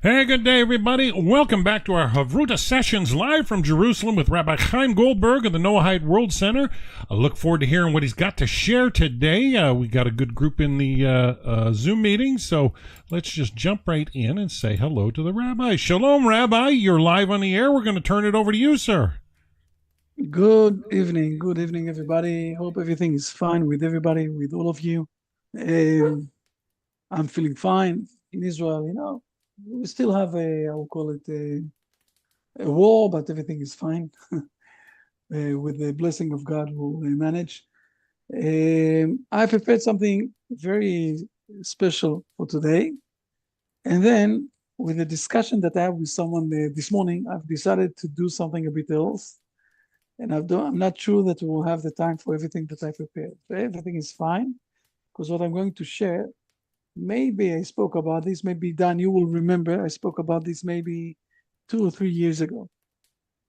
Hey, good day, everybody. Welcome back to our Chavruta sessions live from Jerusalem with Rabbi Chaim Goldberg of the Noahide World Center. I look forward to hearing what he's got to share today. We got a good group in the Zoom meeting, so let's just jump right in and say hello to the Rabbi. Shalom, Rabbi. You're live on the air. We're going to turn it over to you, sir. Good evening, everybody. Hope everything is fine with everybody, with all of you. I'm feeling fine in Israel. We still have I will call it a war, but everything is fine. With the blessing of God, we'll manage. I prepared something very special for today. And then with the discussion that I have with someone this morning, I've decided to do something a bit else. And I'm not sure that we'll have the time for everything that I prepared. But everything is fine, because what I'm going to share, maybe I spoke about this, maybe Dan, you will remember, I spoke about this maybe 2 or 3 years ago.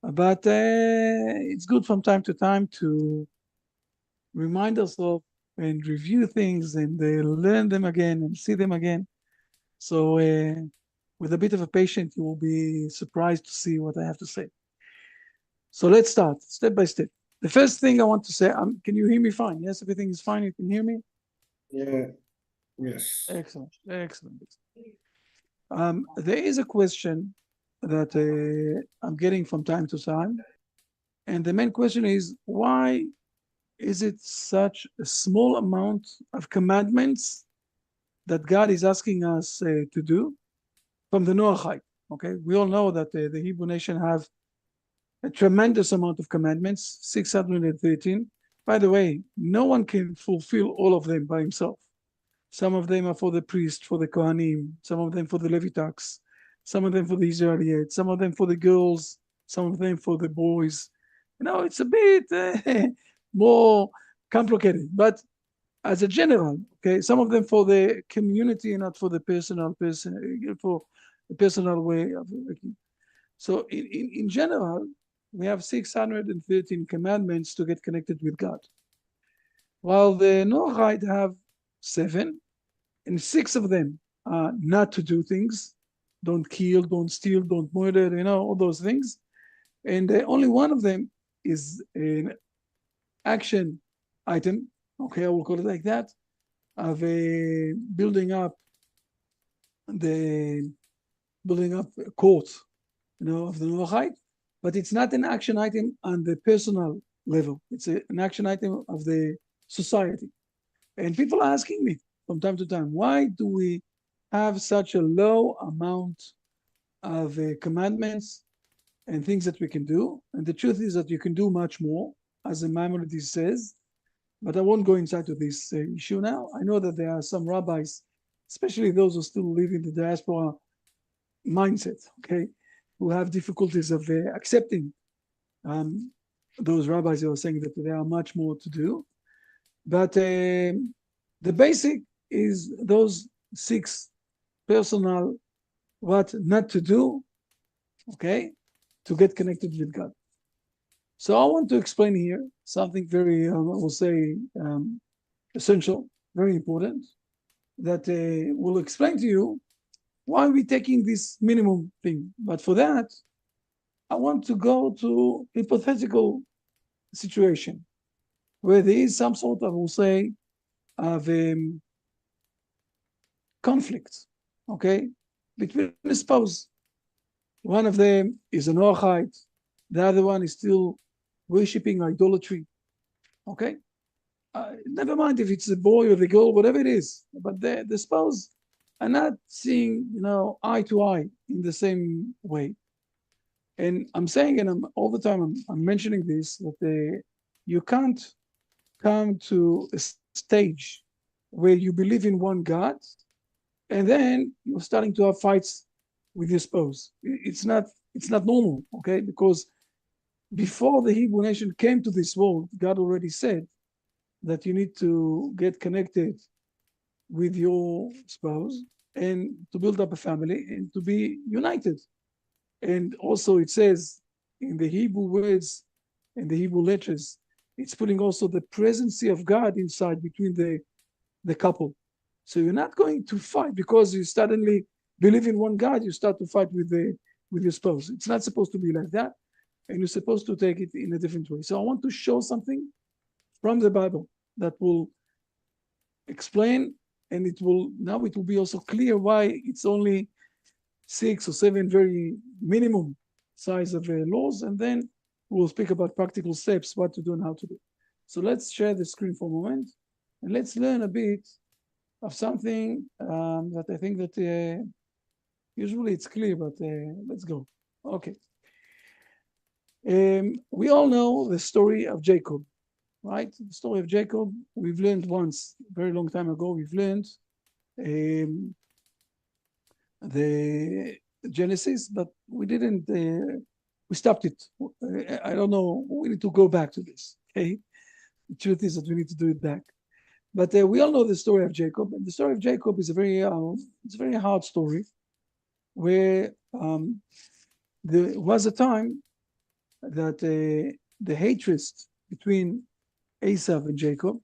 But it's good from time to time to remind ourselves and review things and learn them again and see them again. So with a bit of a patience, you will be surprised to see what I have to say. So let's start step by step. The first thing I want to say, can you hear me fine? Yes, everything is fine. You can hear me? Yeah. Yes. Excellent. There is a question that I'm getting from time to time. And the main question is, why is it such a small amount of commandments that God is asking us to do from the Noahide? Okay, we all know that the Hebrew nation have a tremendous amount of commandments, 613. By the way, no one can fulfill all of them by himself. Some of them are for the priest, for the Kohanim, some of them for the Levitics, some of them for the Israelites, some of them for the girls, some of them for the boys. It's a bit more complicated, but as a general, okay, some of them for the community and not for the for the personal way of working. So in general, we have 613 commandments to get connected with God. While the Noahide have 7, and 6 of them are not to do things. Don't kill, don't steal, don't murder, all those things. And only one of them is an action item, okay, I will call it like that, of building up a court, of the Noahide. But it's not an action item on the personal level. It's an action item of the society. And people are asking me from time to time, why do we have such a low amount of commandments and things that we can do? And the truth is that you can do much more, as the Maimonides says. But I won't go inside to this issue now. I know that there are some rabbis, especially those who still live in the diaspora mindset, okay, who have difficulties of accepting those rabbis who are saying that there are much more to do. But the basic is those 6 personal what not to do, okay, to get connected with God. So I want to explain here something very, I will say, essential, very important, that will explain to you why are we taking this minimum thing. But for that, I want to go to a hypothetical situation where there is some sort of, I will say, of conflict, okay, between the spouse. One of them is a Noahide, the other one is still worshipping idolatry, okay. Never mind if it's the boy or the girl, whatever it is, but the spouse are not seeing, eye to eye in the same way. And I'm saying, and all the time I'm mentioning this, that you can't come to a stage where you believe in one God, and then you're starting to have fights with your spouse. It's not normal, okay? Because before the Hebrew nation came to this world, God already said that you need to get connected with your spouse and to build up a family and to be united. And also it says in the Hebrew words and the Hebrew letters, it's putting also the presence of God inside between the couple. So you're not going to fight because you suddenly believe in one God, you start to fight with your spouse. It's not supposed to be like that, and you're supposed to take it in a different way. So I want to show something from the Bible that will explain, and it will be also clear why it's only 6 or 7 very minimum size of laws, and then we'll speak about practical steps, what to do and how to do. So let's share the screen for a moment, and let's learn a bit of something that I think that usually it's clear, but let's go. Okay. We all know the story of Jacob, right? The story of Jacob, we've learned once, a very long time ago, we've learned the Genesis, but we didn't, we stopped it. I don't know, we need to go back to this, okay? The truth is that we need to do it back. But we all know the story of Jacob, and the story of Jacob is it's a very hard story, where there was a time that the hatred between Esau and Jacob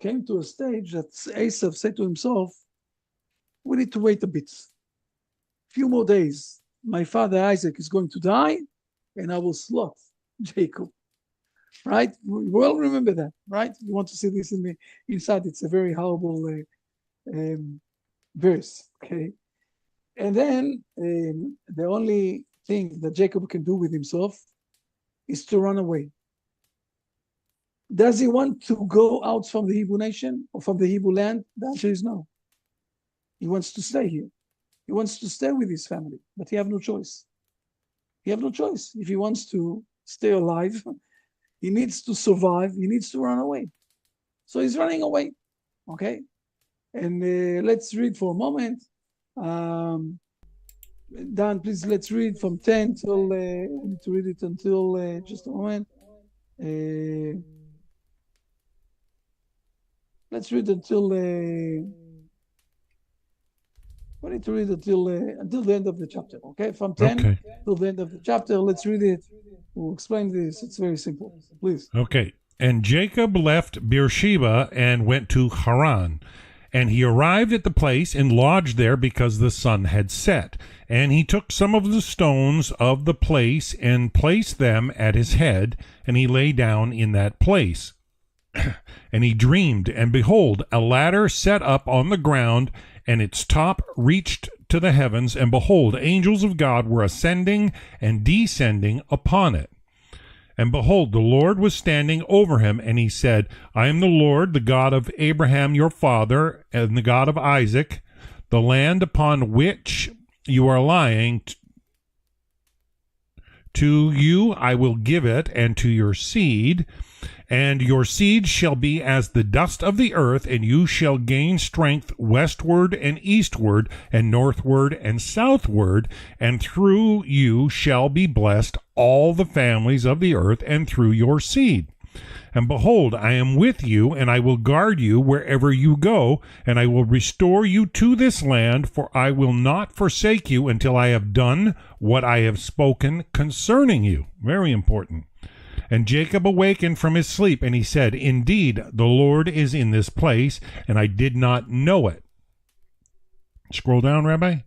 came to a stage that Esau said to himself, we need to wait a bit. Few more days, my father Isaac is going to die, and I will slaughter Jacob. Right? We all remember that, right? You want to see this inside. It's a very horrible verse, okay? And then the only thing that Jacob can do with himself is to run away. Does he want to go out from the Hebrew nation or from the Hebrew land? The answer is no. He wants to stay here. He wants to stay with his family, but he has no choice. He has no choice. If he wants to stay alive, he needs to survive. He needs to run away. So he's running away, okay? And let's read for a moment. Dan, please, let's read from 10 till, we need to read it until, just a moment. Let's read until, we need to read until the end of the chapter, okay? From 10 till the end of the chapter, let's read it. We'll explain this. It's very simple. Please. Okay. And Jacob left Beersheba and went to Haran. And he arrived at the place and lodged there because the sun had set. And he took some of the stones of the place and placed them at his head, and he lay down in that place. And he dreamed, and behold, a ladder set up on the ground, and its top reached to the heavens, and behold, angels of God were ascending and descending upon it. And behold, the Lord was standing over him, and he said, I am the Lord, the God of Abraham your father, and the God of Isaac. The land upon which you are lying, to you I will give it, and to your seed. And your seed shall be as the dust of the earth, and you shall gain strength westward and eastward, and northward and southward, and through you shall be blessed all the families of the earth, and through your seed. And behold, I am with you, and I will guard you wherever you go, and I will restore you to this land, for I will not forsake you until I have done what I have spoken concerning you. Very important. And Jacob awakened from his sleep, and he said, Indeed, the Lord is in this place, and I did not know it. Scroll down, Rabbi.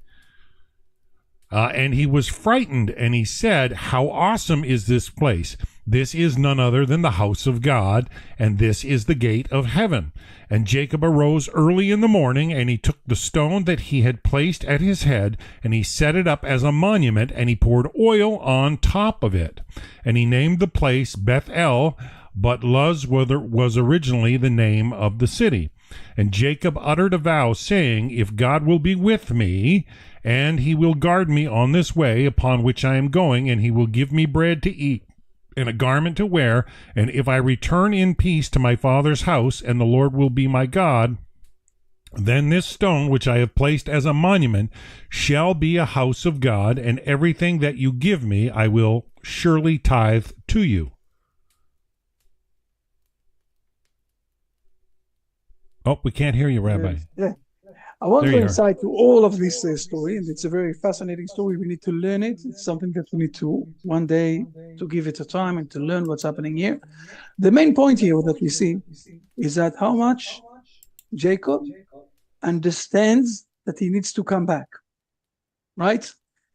And he was frightened, and he said, How awesome is this place! This is none other than the house of God, and this is the gate of heaven. And Jacob arose early in the morning, and he took the stone that he had placed at his head, and he set it up as a monument, and he poured oil on top of it. And he named the place Bethel, but Luz was originally the name of the city. And Jacob uttered a vow, saying, If God will be with me, and he will guard me on this way upon which I am going, and he will give me bread to eat, and a garment to wear, and if I return in peace to my father's house, and the Lord will be my God, then this stone which I have placed as a monument shall be a house of God, and everything that you give me I will surely tithe to you. Oh, we can't hear you, Rabbi. Yeah. I want to insight to all of this story, and it's a very fascinating story. We need to learn it. It's something that we need to one day to give it a time and to learn what's happening here. The main point here that we see is that how much Jacob understands that he needs to come back. right?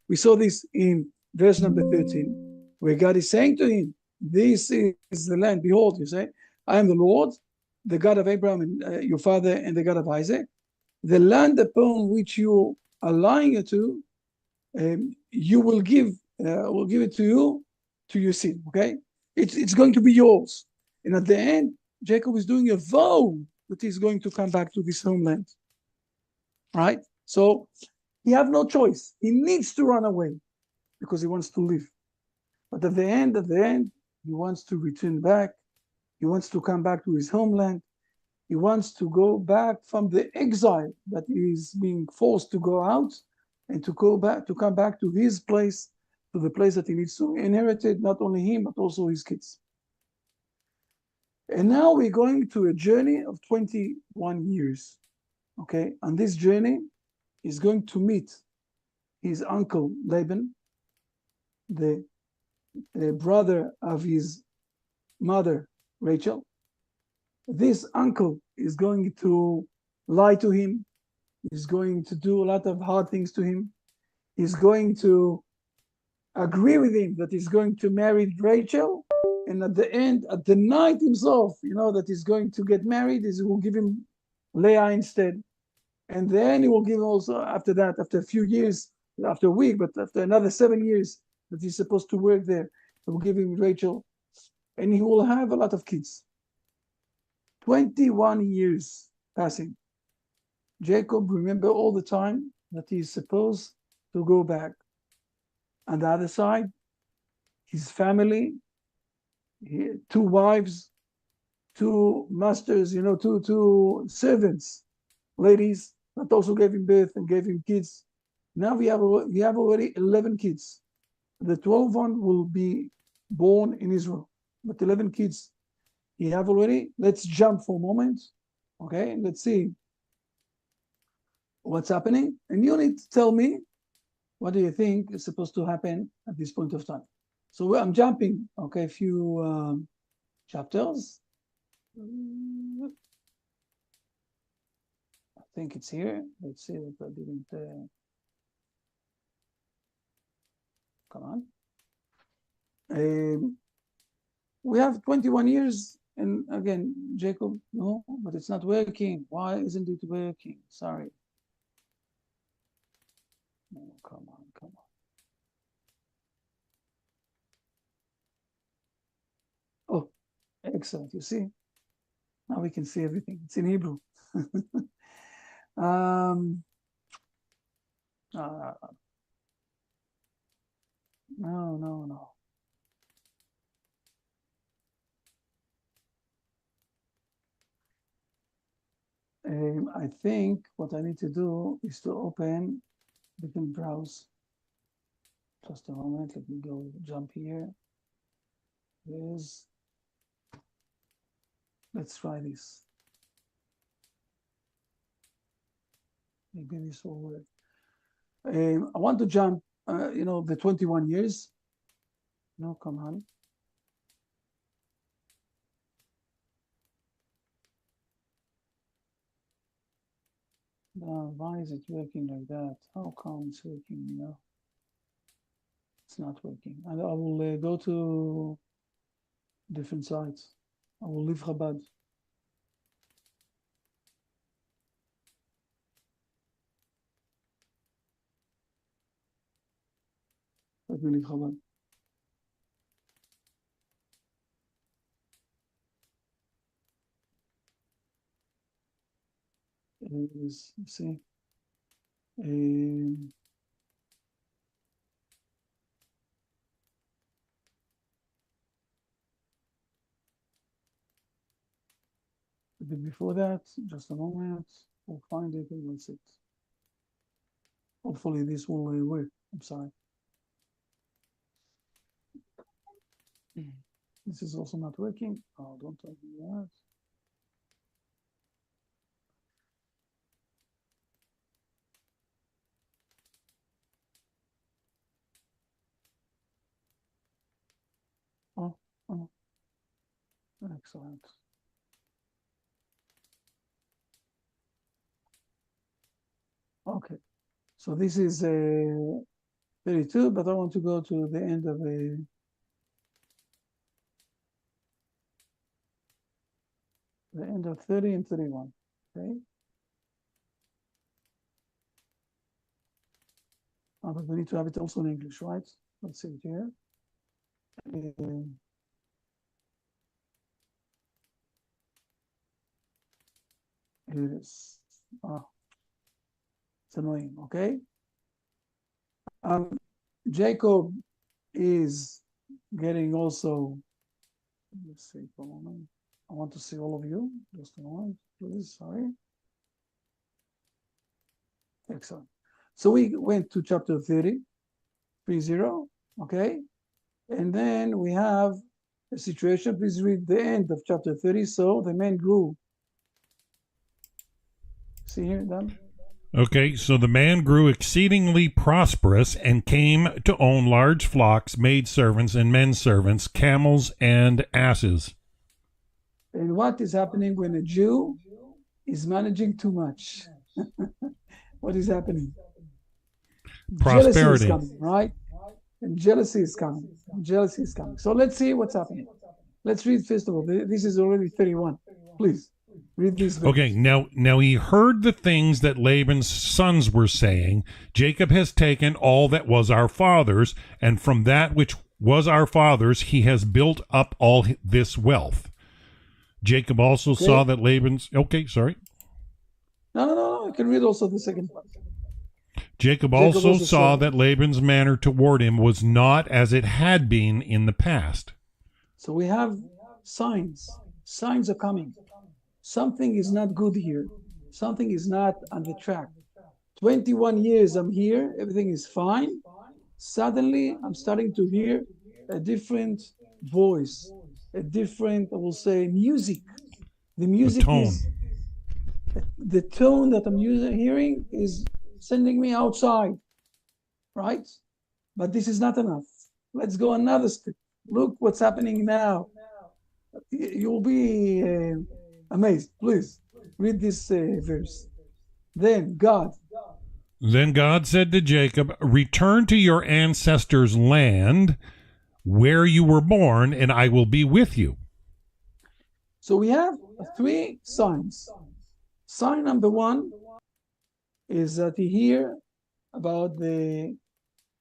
We saw this in verse number 13, where God is saying to him, this is the land. Behold, you say, I am the Lord, the God of Abraham and your father, and the God of Isaac. The land upon which you are lying to, you will give it to you, to your seed. Okay, it's going to be yours. And at the end, Jacob is doing a vow that he's going to come back to this homeland. Right? So he have no choice. He needs to run away because he wants to live. But at the end, he wants to return back. He wants to come back to his homeland. He wants to go back from the exile that he is being forced to go out, and to come back to his place, to the place that he needs to inherit it, not only him, but also his kids. And now we're going to a journey of 21 years. Okay, on this journey, he's going to meet his uncle Laban, the brother of his mother Rachel. This uncle is going to lie to him. He's going to do a lot of hard things to him. He's going to agree with him that he's going to marry Rachel. And at the end, at the night himself, that he's going to get married, he will give him Leah instead. And then he will give him also, after that, after a few years, after a week, but after another 7 years that he's supposed to work there, he will give him Rachel. And he will have a lot of kids. 21 years passing. Jacob remember all the time that he's supposed to go back. On the other side, his family, two wives, two masters, two servants, ladies that also gave him birth and gave him kids. Now we have already 11 kids. The 12th one will be born in Israel, but 11 kids he have already. Let's jump for a moment, okay? Let's see what's happening. And you need to tell me, what do you think is supposed to happen at this point of time? So I'm jumping, okay, a few chapters. I think it's here. Let's see if I didn't. Come on. We have 21 years. And again, Jacob, no, but it's not working. Why isn't it working? Sorry. Oh, come on. Oh, excellent. You see? Now we can see everything. It's in Hebrew. No. I think what I need to do is to open, we can browse. Just a moment, let me go jump here. Let's try this. Maybe this will work. I want to jump, the 21 years. No, come on. Why is it working like that? How come it's working, It's not working. I will go to different sites. I will leave Chabad. Let me leave Chabad. See. But before that, just a moment, we'll find it and we'll sit. Hopefully this will work. I'm sorry. This is also not working. Oh, don't tell me that. Oh, excellent. Okay, So this is 32, but I want to go to the end of the end of 30 and 31. Okay. Oh, but we need to have it also in English, right? Let's see it here. Here it is. Oh, it's annoying. Okay. Jacob is getting also. Let's see for a moment. I want to see all of you. Just a moment, please. Sorry. Excellent. So we went to chapter 30, 30, okay? And then we have a situation. Please read the end of chapter 30. So the man grew. See here, Dan? Okay, so the man grew exceedingly prosperous and came to own large flocks, maidservants and men servants, camels and asses. And what is happening when a Jew is managing too much? What is happening? Prosperity. Jealousy is coming, right? And jealousy is coming. Jealousy is coming. So let's see what's happening. Let's read first of all. This is already 31. Please read this verse. Okay, now he heard the things that Laban's sons were saying. Jacob has taken all that was our father's, and from that which was our father's he has built up all this wealth. Jacob also saw that Laban's... Okay, sorry. No. You can read also the second part. Jacob also saw that Laban's manner toward him was not as it had been in the past. So we have signs. Signs are coming. Something is not good here. Something is not on the track. 21 years I'm here. Everything is fine. Suddenly I'm starting to hear a different voice, a different, I will say, music. The music is... The tone that I'm hearing is sending me outside, right? But this is not enough. Let's go another step. Look what's happening now. You'll be amazed. Please read this verse. Then God said to Jacob, return to your ancestors' land where you were born, and I will be with you. So we have 3 signs. Sign number 1 is that he hear about the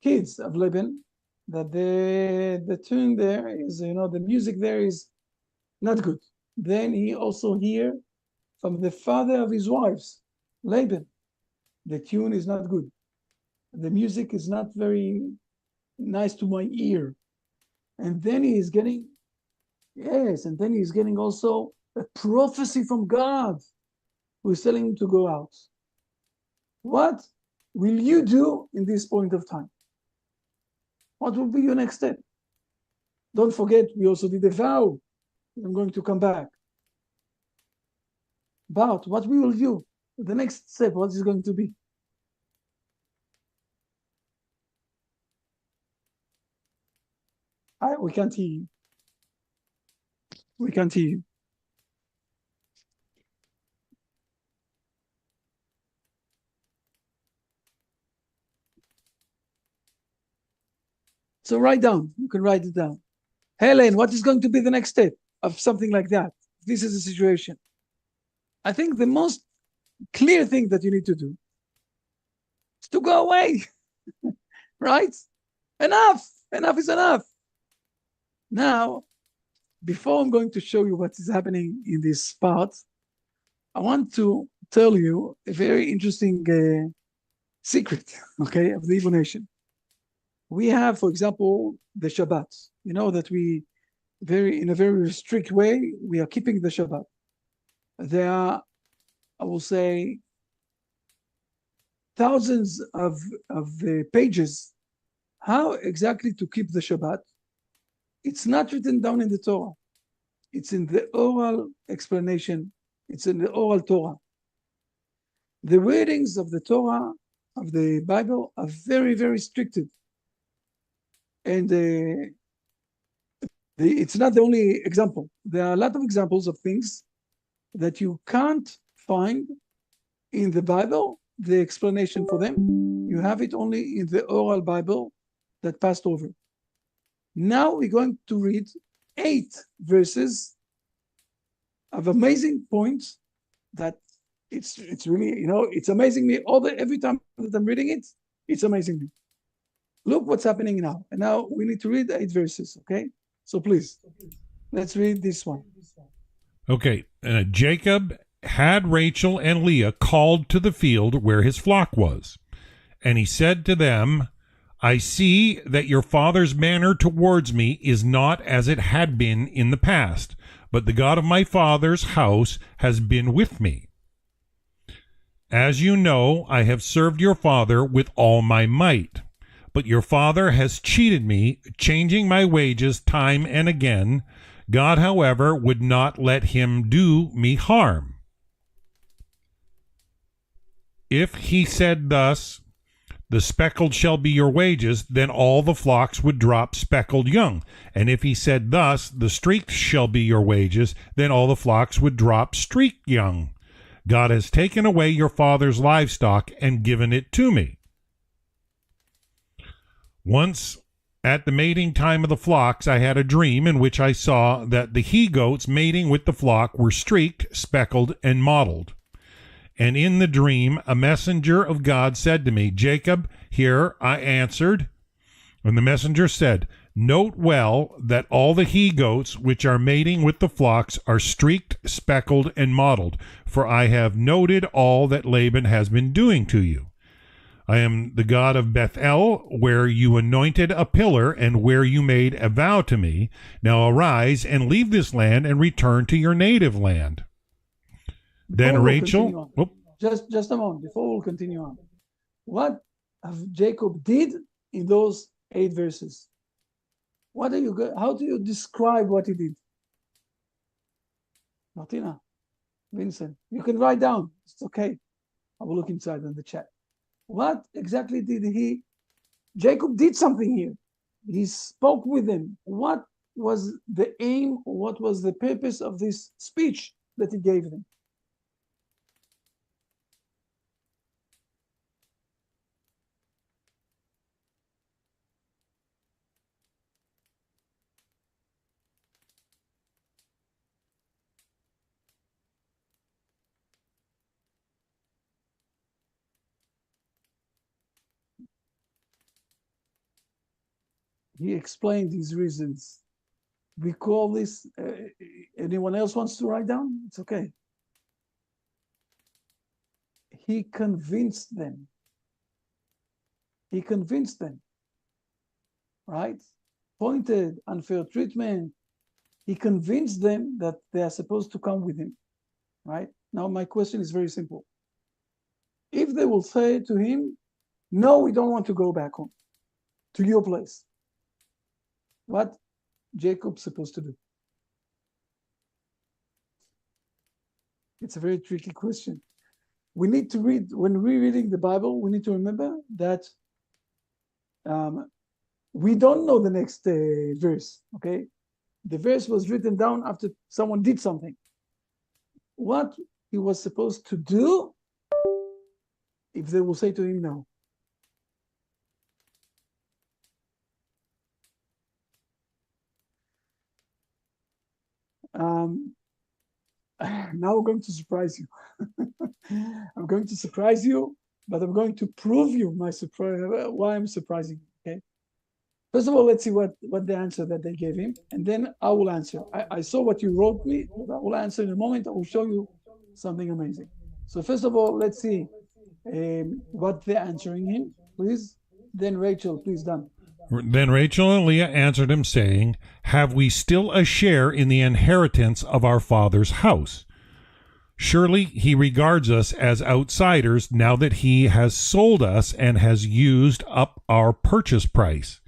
kids of Laban, that the tune there is, the music there is not good. Then he also hear from the father of his wives, Laban, the tune is not good. The music is not very nice to my ear. And then he is getting, also a prophecy from God, who is telling him to go out. What will you do in this point of time? What will be your next step? Don't forget, we also did a vow. I'm going to come back. But what we will do, the next step, what is going to be? We can't hear you. We can't hear you. So write down. You can write it down. Helen, what is going to be the next step of something like that? This is the situation. I think the most clear thing that you need to do is to go away. Right? Enough. Enough is enough. Now, before I'm going to show you what is happening in this part, I want to tell you a very interesting secret, okay, of the Igbo nation. We have, for example, the Shabbat. You know that we in a very strict way, we are keeping the Shabbat. There are, I will say, thousands of pages how exactly to keep the Shabbat. It's not written down in the Torah. It's in the oral explanation. It's in the oral Torah. The wordings of the Torah, of the Bible, are very, very stricted. And it's not the only example. There are a lot of examples of things that you can't find in the Bible, the explanation for them. You You have it only in the oral Bible that passed over. Now we're going to read 8 verses of amazing points that it's really, it's amazing me. Every time that I'm reading it, it's amazing me. Look what's happening now. And now we need to read 8 verses, okay? So please, let's read this one. Okay, Jacob had Rachel and Leah called to the field where his flock was. And he said to them, I see that your father's manner towards me is not as it had been in the past, but the God of my father's house has been with me. As you know, I have served your father with all my might. But your father has cheated me, changing my wages time and again. God, however, would not let him do me harm. If he said thus, the speckled shall be your wages, then all the flocks would drop speckled young. And if he said thus, the streaked shall be your wages, then all the flocks would drop streaked young. God has taken away your father's livestock and given it to me. Once at the mating time of the flocks, I had a dream in which I saw that the he-goats mating with the flock were streaked, speckled, and mottled. And in the dream, a messenger of God said to me, Jacob, here I answered. And the messenger said, Note well that all the he-goats which are mating with the flocks are streaked, speckled, and mottled, for I have noted all that Laban has been doing to you. I am the God of Bethel, where you anointed a pillar and where you made a vow to me. Now arise and leave this land and return to your native land. Then Rachel, just a moment before we'll continue on. What Jacob did in those 8 verses? How do you describe what he did? Martina, Vincent, you can write down. It's okay. I will look inside in the chat. What exactly did Jacob did something here. He spoke with them. What was the aim? What was the purpose of this speech that he gave them? He explained his reasons. We call this, anyone else wants to write down? It's okay. He convinced them. He convinced them, right? Pointed, unfair treatment. He convinced them that they are supposed to come with him, right? Now, my question is very simple. If they will say to him, no, we don't want to go back home to your place, what Jacob's supposed to do? It's a very tricky question. We need to read, when we're reading the Bible, we need to remember that we don't know the next verse, okay? The verse was written down after someone did something. What he was supposed to do if they will say to him no. Now I'm going to surprise you. I'm going to surprise you, but I'm going to prove you my surprise, why I'm surprising you, okay? First of all, let's see what the answer that they gave him, and then I will answer. I saw what you wrote me, but I will answer in a moment. I will show you something amazing. So first of all, let's see what they're answering him, please. Then Rachel, please, done. Then Rachel and Leah answered him, saying, have we still a share in the inheritance of our father's house? Surely he regards us as outsiders now that he has sold us and has used up our purchase price.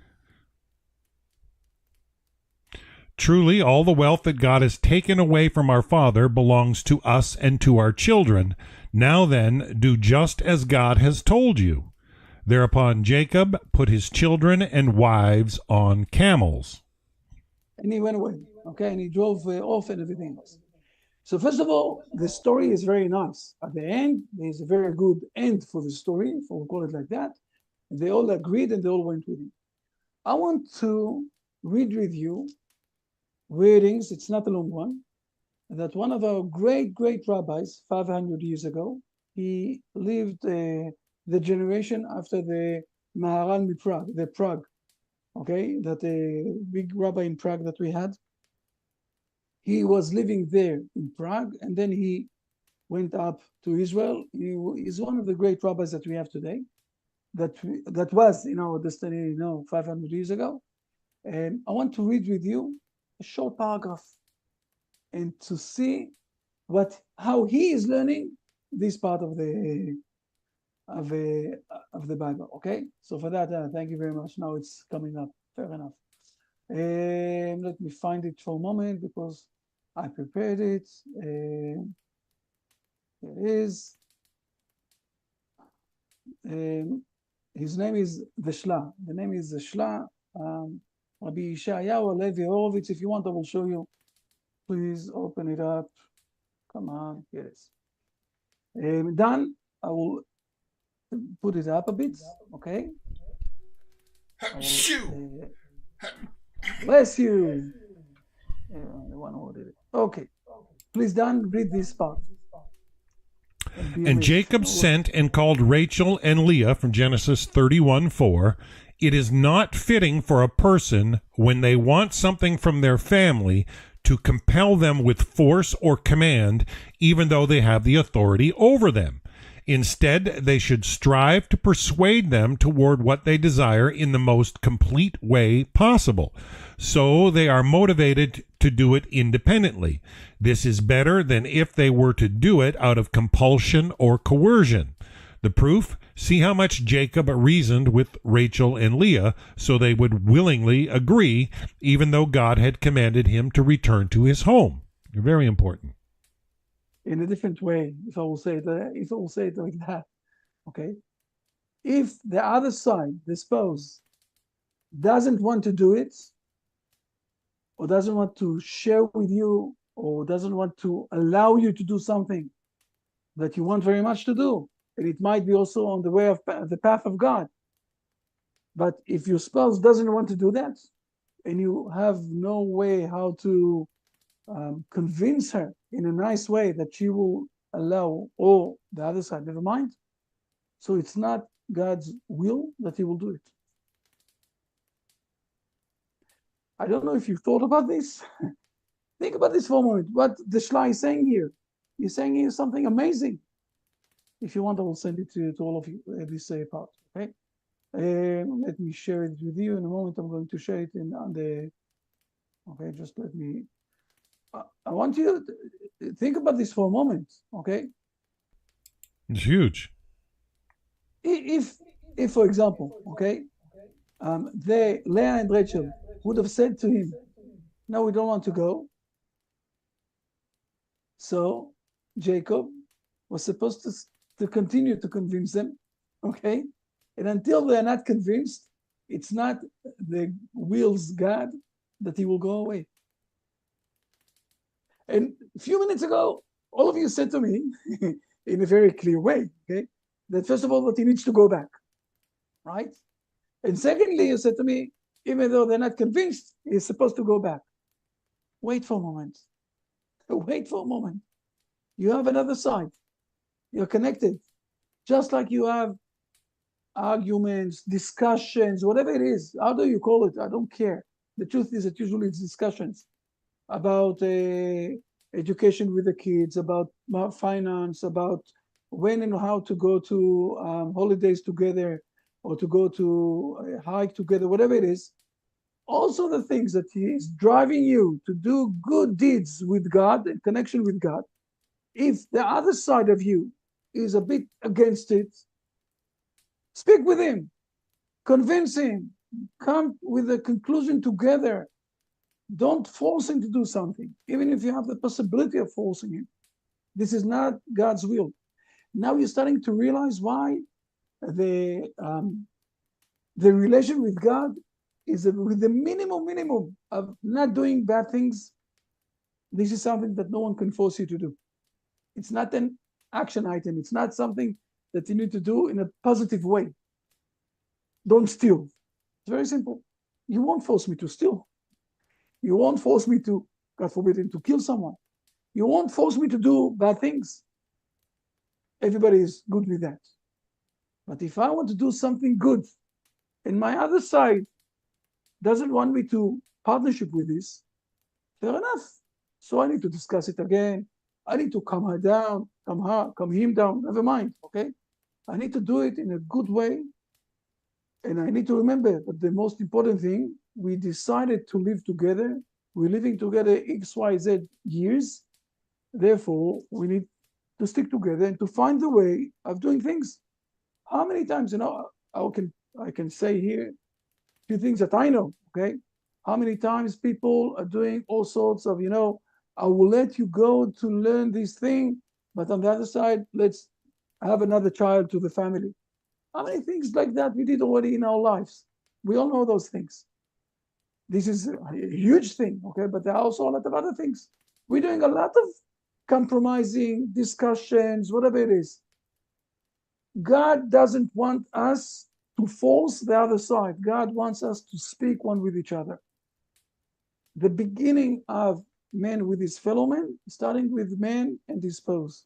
Truly, all the wealth that God has taken away from our father belongs to us and to our children. Now then, do just as God has told you. Thereupon Jacob put his children and wives on camels. And he went away, okay, and he drove off and everything else. So first of all, the story is very nice. At the end, there's a very good end for the story, if we'll call it like that. They all agreed and they all went with him. I want to read with you readings, it's not a long one, that one of our great rabbis 500 years ago, he lived the generation after the Maharal Prague, the Prague, okay, that a big rabbi in Prague that we had. He was living there in Prague, and then he went up to Israel. He is one of the great rabbis that we have today, that was in our destiny, 500 years ago. And I want to read with you a short paragraph and to see how he is learning this part of the Bible. Okay, so for that, thank you very much. Now it's coming up. Fair enough. Let me find it for a moment because I prepared it. Here it is. His name is the Shla. The name is the Shla. Rabbi Yeshayahu Levi Horowitz. If you want, I will show you. Please open it up. Come on, here it is. Done. I will put it up a bit. Okay. Bless you. The one who did it. Okay. Please, Dan, read this part. And Jacob sent and called Rachel and Leah from Genesis 31:4. It is not fitting for a person when they want something from their family to compel them with force or command, even though they have the authority over them. Instead, they should strive to persuade them toward what they desire in the most complete way possible. So they are motivated to do it independently. This is better than if they were to do it out of compulsion or coercion. The proof? See how much Jacob reasoned with Rachel and Leah so they would willingly agree, even though God had commanded him to return to his home. Very important. In a different way, if I will say it like that, okay? If the other side, the spouse, doesn't want to do it, or doesn't want to share with you, or doesn't want to allow you to do something that you want very much to do, and it might be also on the way of the path of God. But if your spouse doesn't want to do that, and you have no way how to convince her in a nice way that she will allow, or the other side, never mind. So it's not God's will that he will do it. I don't know if you've thought about this. Think about this for a moment. What the Shla is saying here. He's saying here something amazing. If you want, I will send it to all of you, this part, okay? Let me share it with you in a moment. I'm going to share it on the, okay, just let me, I want you to think about this for a moment, okay? It's huge. If for example, okay, Leah and Rachel would have said to him, no, we don't want to go. So Jacob was supposed to continue to convince them, okay? And until they're not convinced, it's not the will's God that he will go away. And a few minutes ago, all of you said to me, in a very clear way, okay, that first of all, that he needs to go back, right? And secondly, you said to me, even though they're not convinced, he's supposed to go back. Wait for a moment. Wait for a moment. You have another side. You're connected. Just like you have arguments, discussions, whatever it is. How do you call it? I don't care. The truth is that usually it's discussions about education with the kids, about finance, about when and how to go to holidays together, or to go to a hike together, whatever it is. Also the things that he is driving you to do good deeds with God, in connection with God. If the other side of you is a bit against it, speak with him, convince him, come with a conclusion together. Don't force him to do something, even if you have the possibility of forcing him. This is not God's will. Now you're starting to realize why the relation with God is with the minimum of not doing bad things. This is something that no one can force you to do. It's not an action item. It's not something that you need to do in a positive way. don't steal. It's very simple. You won't force me to steal. You won't force me to, God forbid, to kill someone. You won't force me to do bad things. Everybody is good with that. But if I want to do something good, and my other side doesn't want me to partnership with this, fair enough. So I need to discuss it again. I need to calm her down, calm him down, never mind, okay? I need to do it in a good way. And I need to remember that the most important thing, we decided to live together. We're living together X, Y, Z years. Therefore, we need to stick together and to find the way of doing things. How many times, I can say here a few things that I know, okay? How many times people are doing all sorts of, I will let you go to learn this thing, but on the other side, let's have another child to the family. How many things like that we did already in our lives? We all know those things. This is a huge thing, okay? But there are also a lot of other things. We're doing a lot of compromising, discussions, whatever it is. God doesn't want us to force the other side. God wants us to speak one with each other. The beginning of man with his fellow man, starting with man and his spouse.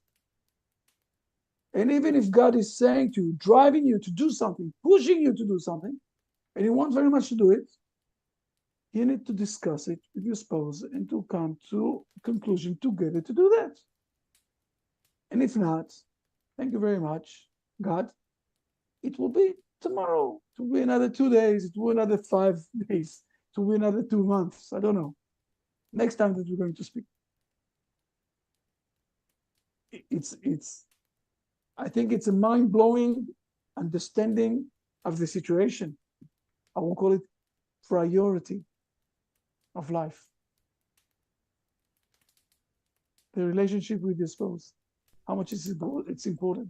And even if God is saying to you, driving you to do something, pushing you to do something, and you want very much to do it, you need to discuss it with your spouse and to come to a conclusion together to do that. And if not, thank you very much, God. It will be tomorrow. It will be another 2 days. It will be another 5 days. It will be another 2 months. I don't know. Next time that we're going to speak. I think it's a mind-blowing understanding of the situation. I will call it priority of life. The relationship with your spouse. How much is it's important.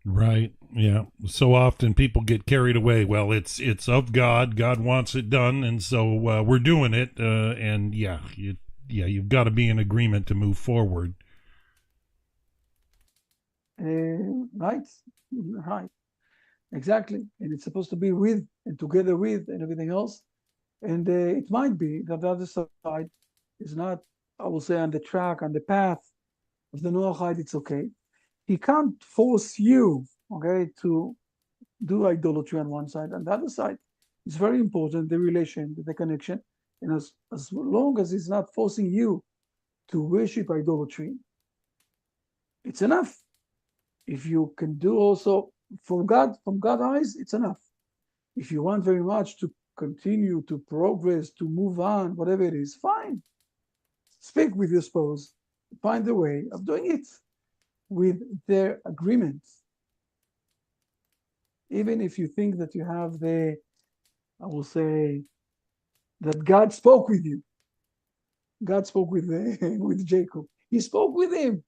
Right. Yeah. So often people get carried away. Well, it's of God. God wants it done, and so we're doing it. And you've got to be in agreement to move forward. Right. Exactly. And it's supposed to be with and together with and everything else. And it might be that the other side is not, I will say, on the track, on the path of the Noahide. It's okay. He can't force you, okay, to do idolatry on one side. On the other side, it's very important, the relation, the connection. And as long as he's not forcing you to worship idolatry, it's enough. If you can do also from God's eyes, it's enough. If you want very much to continue to progress, to move on, whatever it is, fine. Speak with your spouse. Find a way of doing it with their agreement. Even if you think that you have I will say, that God spoke with you. God spoke with Jacob. He spoke with him.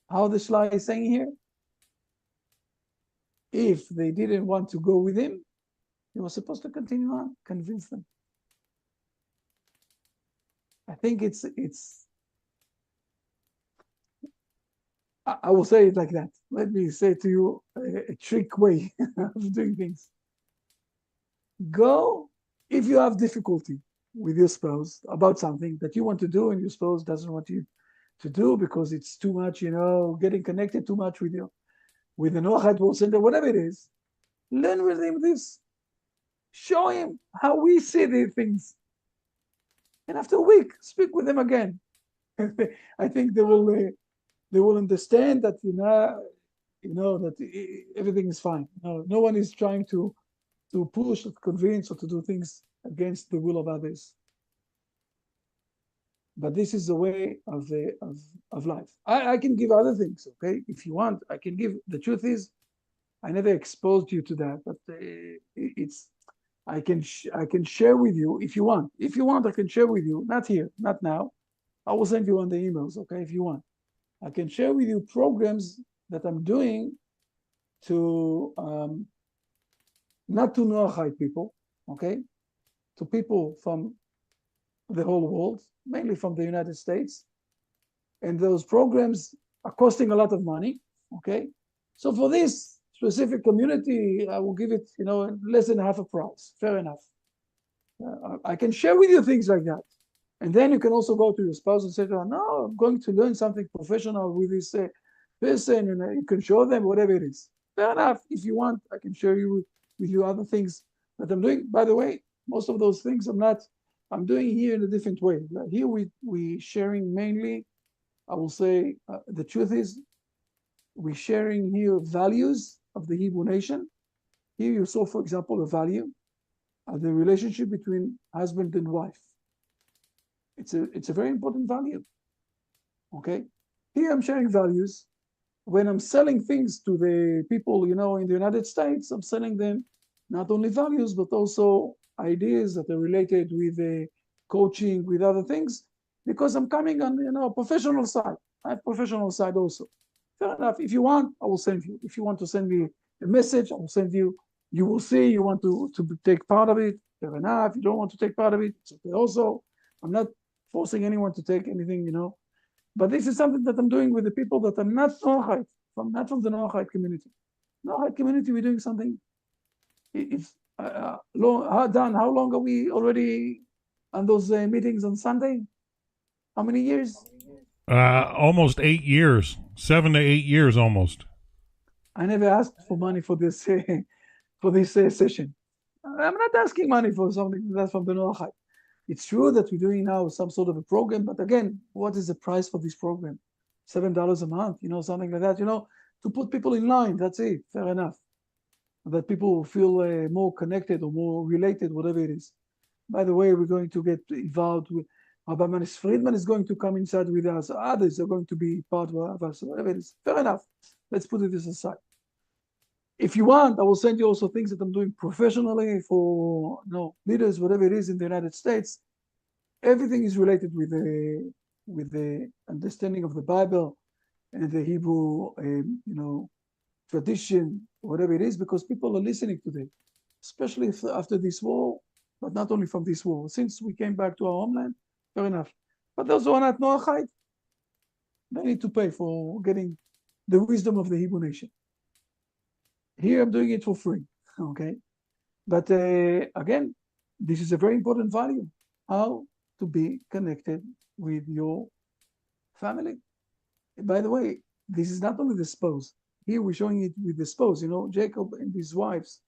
How the Shla is saying here? If they didn't want to go with him, he was supposed to continue on, convince them. I think I will say it like that. Let me say to you a trick way of doing things. Go if you have difficulty with your spouse about something that you want to do and your spouse doesn't want you to do because it's too much, getting connected too much with the Noahide World Center, whatever it is. Learn with him this. Show him how we see the things. And after a week, speak with them again. I think they will understand that that everything is fine. No one is trying to push or to convince or to do things against the will of others. But this is the way of life. I can give other things, okay? If you want, I can give. The truth is, I never exposed you to that, but I can share with you if you want. If you want, I can share with you. Not here, not now. I will send you on the emails, okay? If you want, I can share with you programs that I'm doing to not to Noahide people, okay? To people from the whole world, mainly from the United States. And those programs are costing a lot of money, okay? So for this, specific community, I will give it, less than half a price. Fair enough. I can share with you things like that. And then you can also go to your spouse and say to her, no, I'm going to learn something professional with this person, and you can show them whatever it is. Fair enough. If you want, I can share with you other things that I'm doing. By the way, most of those things I'm doing here in a different way. Here we sharing mainly, I will say, the truth is, we're sharing here values of the Hebrew nation. Here you saw, for example, a value of the relationship between husband and wife. It's a very important value. Okay? Here I'm sharing values. When I'm selling things to the people, in the United States, I'm selling them not only values, but also ideas that are related with coaching, with other things, because I'm coming on, a professional side. I have professional side also. Fair enough. If you want, I will send you. If you want to send me a message, I will send you. You will see. You want to take part of it. Fair enough. You don't want to take part of it. It's okay. Also, I'm not forcing anyone to take anything, But this is something that I'm doing with the people that are not Noahide, not from the Noahide community. Noahide community, we're doing something. It's Dan, how long are we already on those meetings on Sunday? How many years? Almost 8 years, 7 to 8 years, almost. I never asked for money for this session. I'm not asking money for something that's from the Noahide. It's true that we're doing now some sort of a program, but again, what is the price for this program? $7 a month, something like that, to put people in line. That's it. Fair enough. That people feel more connected or more related, whatever it is. By the way, we're going to get involved with Rabbi Manis Friedman is going to come inside with us. Others are going to be part of us, whatever it is. Fair enough. Let's put this aside. If you want, I will send you also things that I'm doing professionally for leaders, whatever it is in the United States. Everything is related with the understanding of the Bible and the Hebrew, tradition, whatever it is, because people are listening today, especially after this war, but not only from this war. Since we came back to our homeland, fair enough. But those who are not Noahide, they need to pay for getting the wisdom of the Hebrew nation. Here I'm doing it for free, okay? But again, this is a very important value, how to be connected with your family. And by the way, this is not only the spouse. Here we're showing it with the spouse, Jacob and his wives.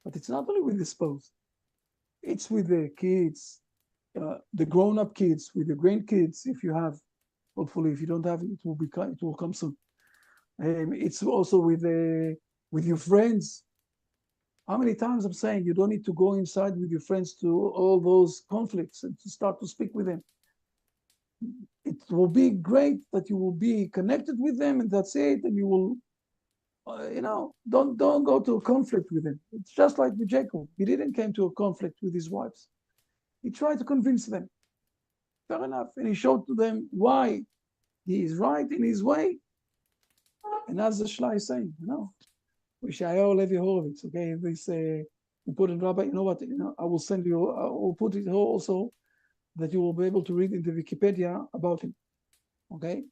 But it's not only with the spouse. It's with the kids, the grown-up kids, with the grandkids, if you have. Hopefully, if you don't have it, it will come soon. It's also with your friends. How many times I'm saying you don't need to go inside with your friends to all those conflicts and to start to speak with them. It will be great that you will be connected with them, and that's it. And you will, don't go to a conflict with them. It's just like with Jacob. He didn't come to a conflict with his wives. He tried to convince them. Fair enough. And he showed to them why he is right in his way. And as the Shla is saying, Yeshayahu Levi Horowitz, okay, this important rabbi, you know what, I will send you, I will put it here also, that you will be able to read in the Wikipedia about him, okay?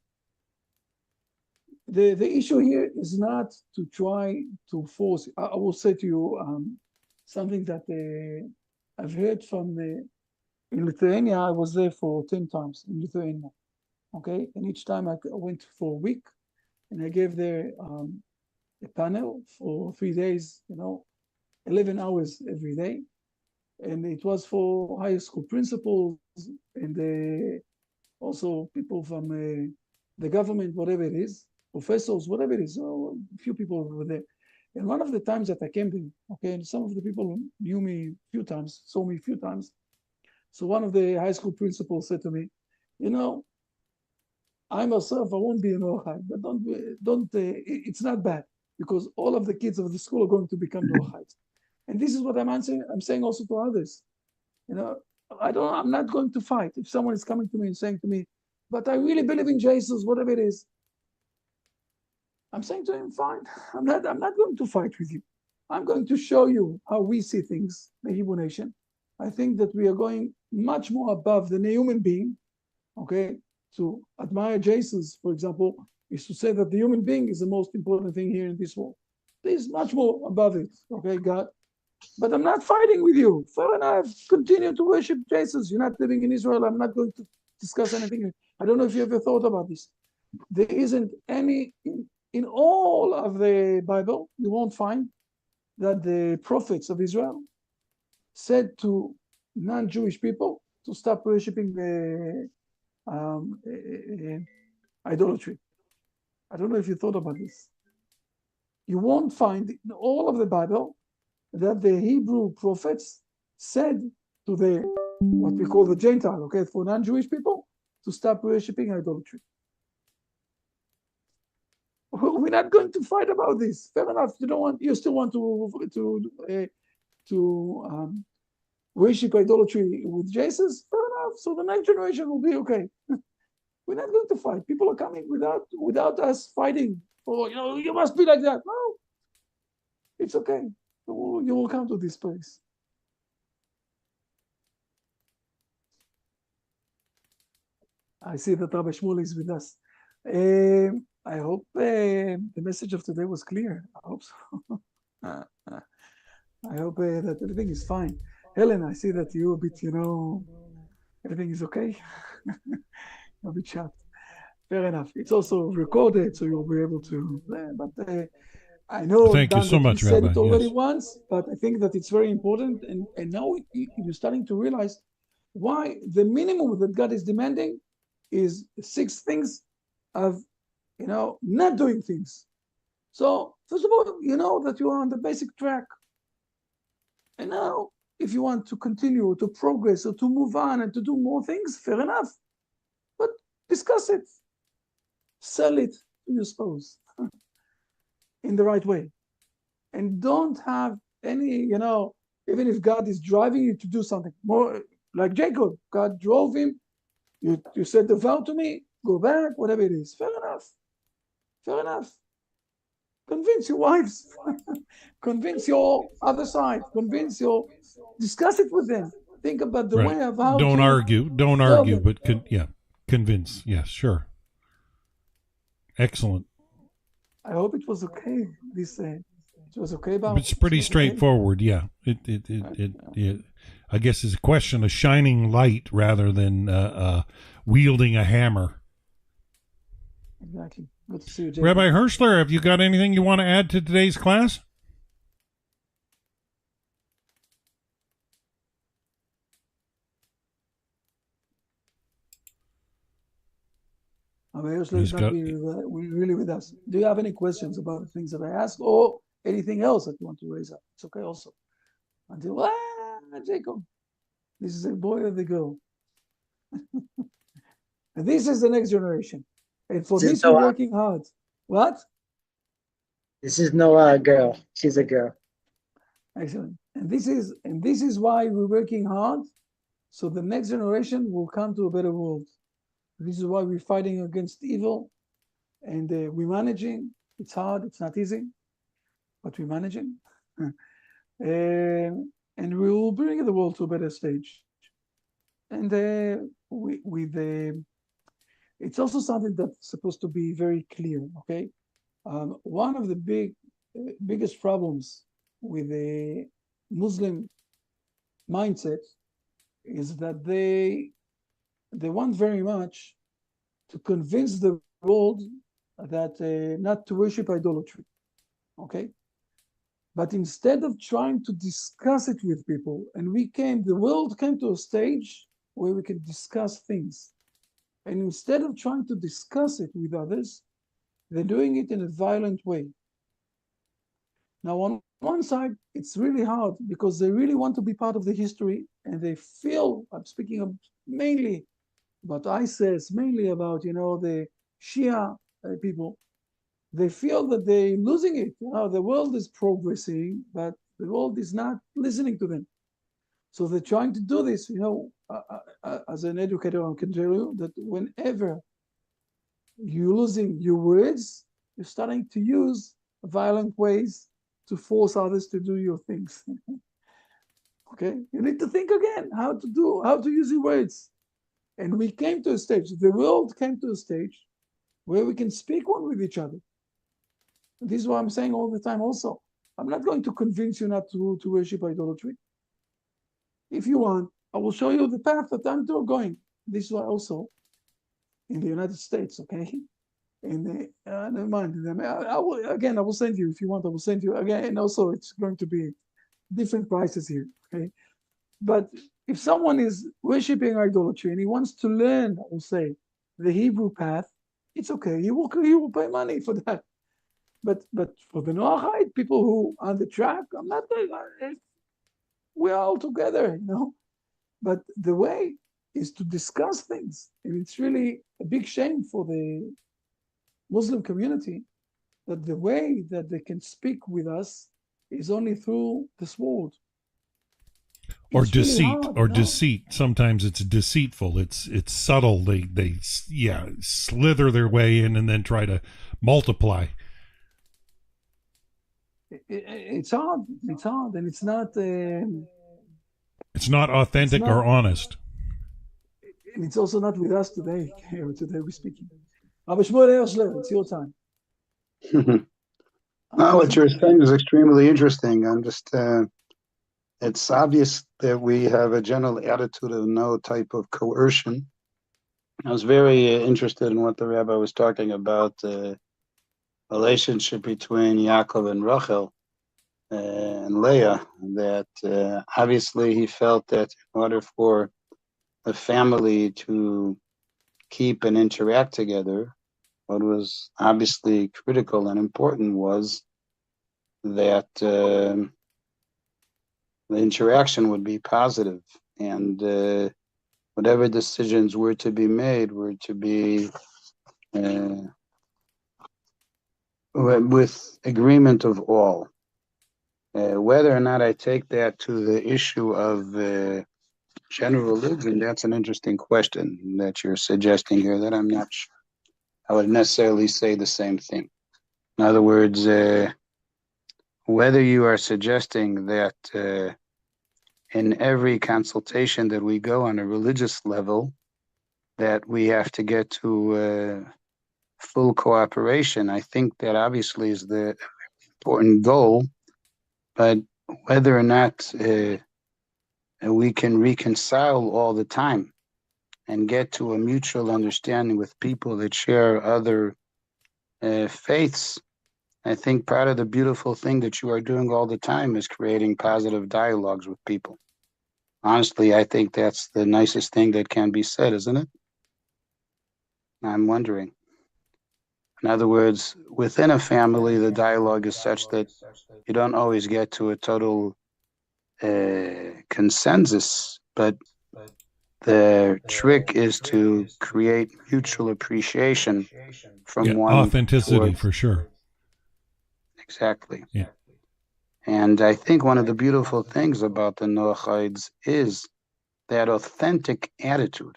The issue here is not to try to force, I will say to you something that I've heard from, in Lithuania, I was there for 10 times in Lithuania, okay? And each time I went for a week, and I gave there a panel for 3 days, 11 hours every day. And it was for high school principals and also people from the government, whatever it is, professors, whatever it is. So a few people were there. And one of the times that I came there, okay, and some of the people knew me a few times, saw me a few times. So one of the high school principals said to me, I myself, I won't be an Noahide, but don't. It's not bad, because all of the kids of the school are going to become Noahides. And this is what I'm answering. I'm saying also to others. I'm not going to fight. If someone is coming to me and saying to me, but I really believe in Jesus, whatever it is, I'm saying to him, fine. I'm not going to fight with you. I'm going to show you how we see things, the Hebrew nation. I think that we are going much more above than a human being, okay? To admire Jesus, for example, is to say that the human being is the most important thing here in this world. There's much more above it, okay, God. But I'm not fighting with you. Fair enough. Continue to worship Jesus. You're not living in Israel. I'm not going to discuss anything. I don't know if you ever thought about this. There isn't any, in all of the Bible, you won't find that the prophets of Israel said to non-Jewish people to stop worshiping idolatry. I don't know if you thought about this. You won't find in all of the Bible that the Hebrew prophets said to the, what we call the Gentile, okay, for non-Jewish people, to stop worshiping idolatry. We're not going to fight about this. Fair enough. You still want to worship idolatry with Jesus? Fair enough. So the next generation will be okay. We're not going to fight. People are coming without us fighting. Oh, you must be like that. No, it's okay. You will come to this place. I see that Rabbi Shmuel is with us. I hope the message of today was clear. I hope so. I hope that everything is fine. Helen, I see that you a bit, everything is okay. A bit shocked. Fair enough. It's also recorded, so you'll be able to. But I know Thank you so much, you said Rabbi. it already Yes. once, but I think that it's very important. And now you're starting to realize why the minimum that God is demanding is 6 things of, not doing things. So first of all, you know that you are on the basic track. And now, if you want to continue to progress or to move on and to do more things, fair enough. But discuss it. Sell it to your spouse in the right way. And don't have any, even if God is driving you to do something more like Jacob, God drove him. You said the vow to me, go back, whatever it is. Fair enough. Fair enough. Convince your wives. Convince your other side. Discuss it with them. Think about the way of how Don't to argue. Don't argue, but convince. Yes, sure. Excellent. I hope it was okay. It was okay about. It's pretty straightforward. Okay? Yeah. It I guess is a question of shining light rather than wielding a hammer. Exactly. Good to see you, Jacob. Rabbi Hirschler, have you got anything you want to add to today's class? Rabbi Hirschler is not really with us. Do you have any questions about the things that I asked or anything else that you want to raise up? It's okay also. Until, Jacob, this is a boy or the girl. And this is the next generation. And for this, we're working hard. What? This is Noah, a girl. She's a girl. Excellent. And this is why we're working hard, so the next generation will come to a better world. This is why we're fighting against evil, and we're managing. It's hard. It's not easy, but we're managing. And we will bring the world to a better stage. And it's also something that's supposed to be very clear, okay? One of the biggest problems with the Muslim mindset is that they want very much to convince the world that not to worship idolatry, okay? But instead of trying to discuss it with people, and the world came to a stage where we can discuss things. And instead of trying to discuss it with others, they're doing it in a violent way. Now, on one side, it's really hard because they really want to be part of the history, and they feel, I'm speaking mainly about ISIS, mainly about, the Shia people. They feel that they're losing it. The world is progressing, but the world is not listening to them. So they're trying to do this, as an educator, I can tell you that whenever you're losing your words, you're starting to use violent ways to force others to do your things. Okay? You need to think again how to use your words. And we came to a stage, the world came to a stage where we can speak one with each other. This is what I'm saying all the time also. I'm not going to convince you not to worship idolatry. If you want, I will show you the path that I'm going. This is why also in the United States, okay? Never mind. I will send you if you want. I will send you again, and also it's going to be different prices here, okay? But if someone is worshiping idolatry and he wants to learn, I will say, the Hebrew path, it's okay. He will pay money for that. But for the Noahide, people who are on the track, I'm not. We're all together, you know. But the way is to discuss things, and it's really a big shame for the Muslim community that the way that they can speak with us is only through the sword. Or It's really deceit, hard, or no? deceit. Sometimes it's deceitful. It's subtle. They slither their way in and then try to multiply. It's hard. It's hard, and it's not. It's not authentic It's not- or honest. And it's also not with us today. Today we're speaking. Rabbi Shmuel Ershler, it's your time. No, what you're saying is extremely interesting. I'm just, it's obvious that we have a general attitude of no type of coercion. I was very interested in what the rabbi was talking about, the relationship between Yaakov and Rachel and Leah, that obviously he felt that in order for a family to keep and interact together, what was obviously critical and important was that the interaction would be positive, and whatever decisions were to be made were to be with agreement of all. Whether or not I take that to the issue of general religion, that's an interesting question that you're suggesting here that I'm not sure I would necessarily say the same thing. In other words, whether you are suggesting that in every consultation that we go on a religious level, that we have to get to full cooperation, I think that obviously is the important goal. But whether or not we can reconcile all the time and get to a mutual understanding with people that share other faiths, I think part of the beautiful thing that you are doing all the time is creating positive dialogues with people. Honestly, I think that's the nicest thing that can be said, isn't it? I'm wondering. In other words, within a family, the dialogue is such that you don't always get to a total consensus, but the trick is to create mutual appreciation from one authenticity towards, for sure. Exactly. Yeah. And I think one of the beautiful things about the Noahides is that authentic attitude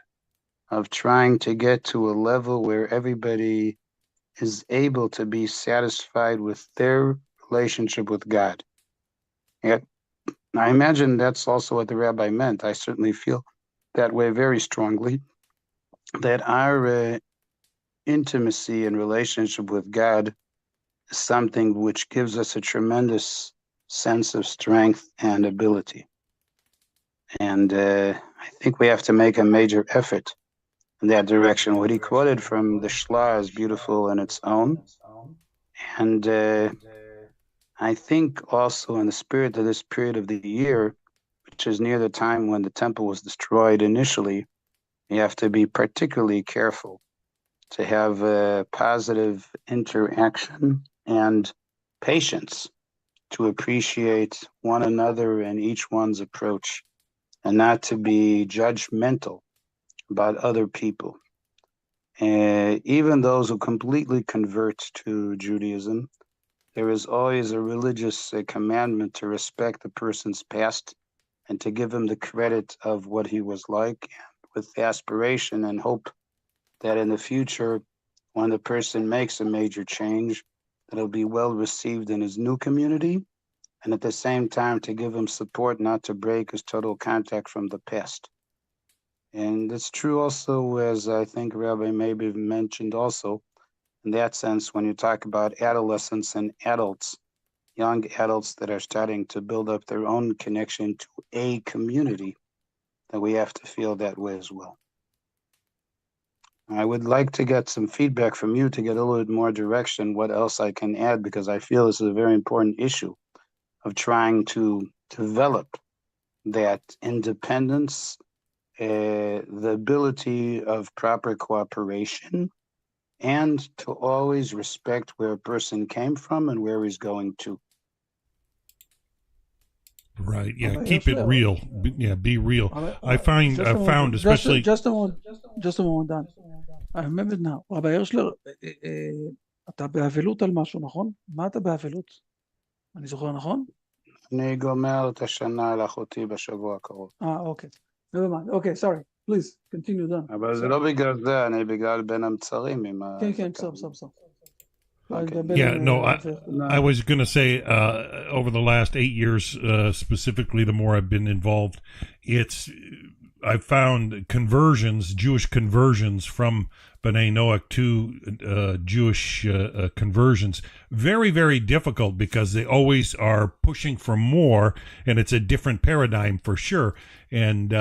of trying to get to a level where everybody is able to be satisfied with their relationship with God. Yeah, I imagine that's also what the rabbi meant. I certainly feel that way very strongly, that our intimacy and relationship with God is something which gives us a tremendous sense of strength and ability. And I think we have to make a major effort in that direction. What he quoted from the Shla is beautiful in its own. And I think also in the spirit of this period of the year, which is near the time when the temple was destroyed initially, you have to be particularly careful to have a positive interaction and patience to appreciate one another and each one's approach, and not to be judgmental about other people. Even those who completely convert to Judaism, there is always a religious commandment to respect the person's past and to give him the credit of what he was like, with aspiration and hope that in the future, when the person makes a major change, that it'll be well received in his new community, and at the same time to give him support not to break his total contact from the past. And it's true also, as I think Rabbi maybe mentioned also, in that sense, when you talk about adolescents and adults, young adults that are starting to build up their own connection to a community, that we have to feel that way as well. I would like to get some feedback from you to get a little bit more direction, what else I can add, because I feel this is a very important issue of trying to develop that independence, the ability of proper cooperation, and to always respect where a person came from and where he's going to. Right. Yeah. Rabbi Keep it Hirschler. real. Be real. I've found especially. Just a moment, Dan. I remember now. רבי הרשלר, אתה באבלות על משהו, נכון? מה אתה באבלות? אני זוכר נכון? אני גומר את השנה על אחותי בשבוע הקרוב. אוקיי. Never mind. Okay, sorry. Please, continue, Dan. אבל זה לא בגלל זה, אני בגלל בין המצרים עם ה... כן, סוף. Yeah, no, I was going to say, over the last 8 years, specifically, the more I've been involved, I've found conversions, Jewish conversions from B'nai Noach to Jewish conversions, very, very difficult because they always are pushing for more, and it's a different paradigm for sure. And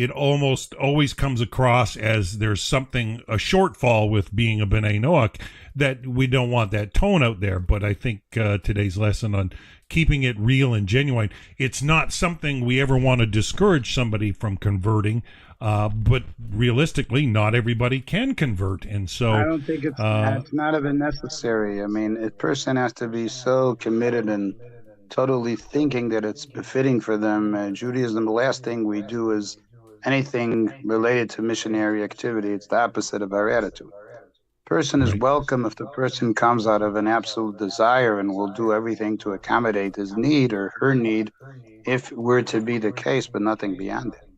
it almost always comes across as there's something, a shortfall with being a B'nai Noach, that we don't want that tone out there. But I think today's lesson on keeping it real and genuine, it's not something we ever want to discourage somebody from converting, but realistically, not everybody can convert. And so I don't think it's not even necessary. I mean, a person has to be so committed and totally thinking that it's befitting for them. Judaism, the last thing we do is anything related to missionary activity. It's the opposite of our attitude. Person is welcome if the person comes out of an absolute desire and will do everything to accommodate his need or her need, if it were to be the case, but nothing beyond it.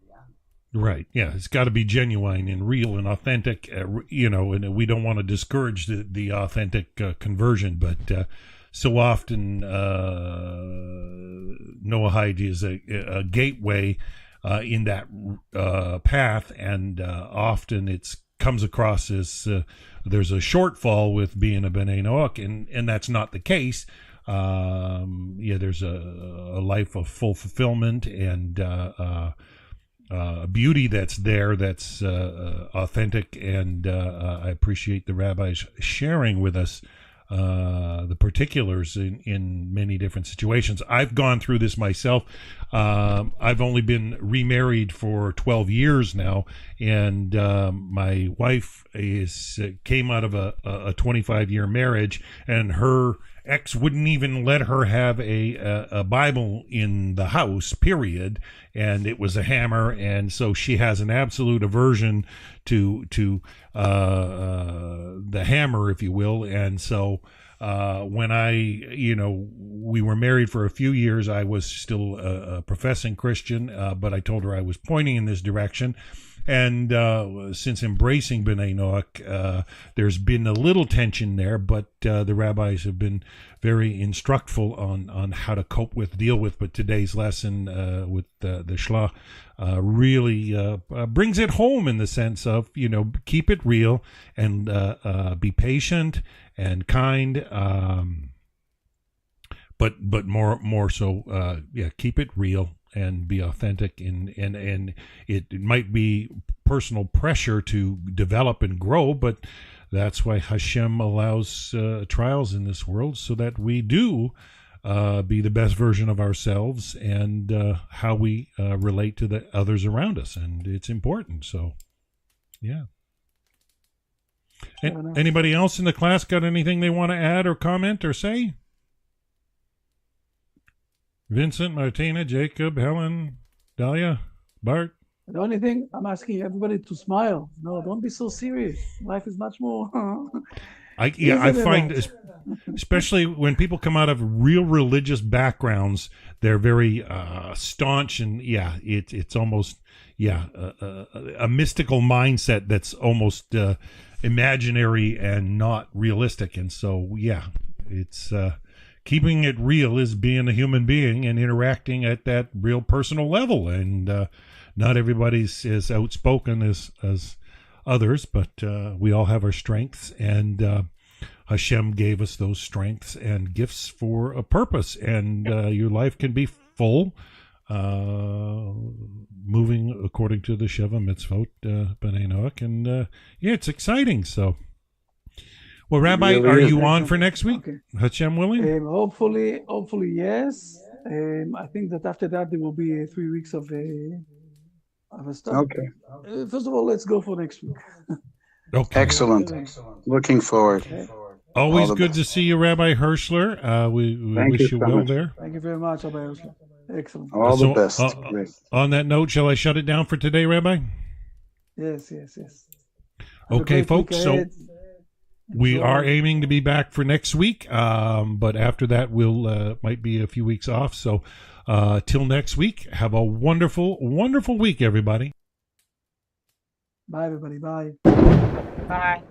Right. Yeah. It's got to be genuine and real and authentic, and we don't want to discourage the authentic conversion, but so often Noahide is a gateway in that path, and often it's comes across as there's a shortfall with being a B'nai Noach, and that's not the case. There's a life of full fulfillment and beauty that's there, that's authentic, and I appreciate the rabbis sharing with us the particulars in many different situations. I've gone through this myself. I've only been remarried for 12 years now, and my wife came out of a 25-year marriage, and her ex wouldn't even let her have a Bible in the house, period, and it was a hammer, and so she has an absolute aversion to the hammer, if you will. And so when we were married for a few years, I was still a professing Christian, but I told her I was pointing in this direction. And since embracing B'nai Noach, there's been a little tension there, but the rabbis have been very instructful on how to deal with. But today's lesson with the Shlah really brings it home in the sense of, keep it real and be patient and kind, but more so, keep it real and be authentic, and it might be personal pressure to develop and grow, but that's why Hashem allows trials in this world, so that we do be the best version of ourselves and how we relate to the others around us, and it's important. So, yeah. And anybody else in the class got anything they want to add or comment or say? Vincent, Martina, Jacob, Helen, Dahlia, Bart? The only thing, I'm asking everybody to smile. No, don't be so serious. Life is much more... I find, especially when people come out of real religious backgrounds, they're very staunch, and it's almost a mystical mindset that's almost imaginary and not realistic. And so it's keeping it real is being a human being and interacting at that real personal level, and not everybody's as outspoken as others, but we all have our strengths, and Hashem gave us those strengths and gifts for a purpose, and your life can be full, moving according to the Sheva Mitzvot, B'nai Noach, and yeah, it's exciting. So, well, Rabbi, really are is. you on for next week? Okay. Hashem willing? Hopefully, yes. I think that after that there will be 3 weeks of a stop. Okay. First of all, let's go for next week. Okay. Excellent. Looking forward. Okay. Always All the good best. to see you, Rabbi Hirschler. We Thank wish you you so well much. there. Thank you very much, Rabbi Osler. Excellent. All So, the best. uh, On that note, shall I shut it down for today, Rabbi? Yes. Have a Okay, great week folks. So ahead. we Enjoy. are aiming to be back for next week, but after that, we'll might be a few weeks off. So till next week, have a wonderful, wonderful week, everybody. Bye, everybody. Bye. Bye.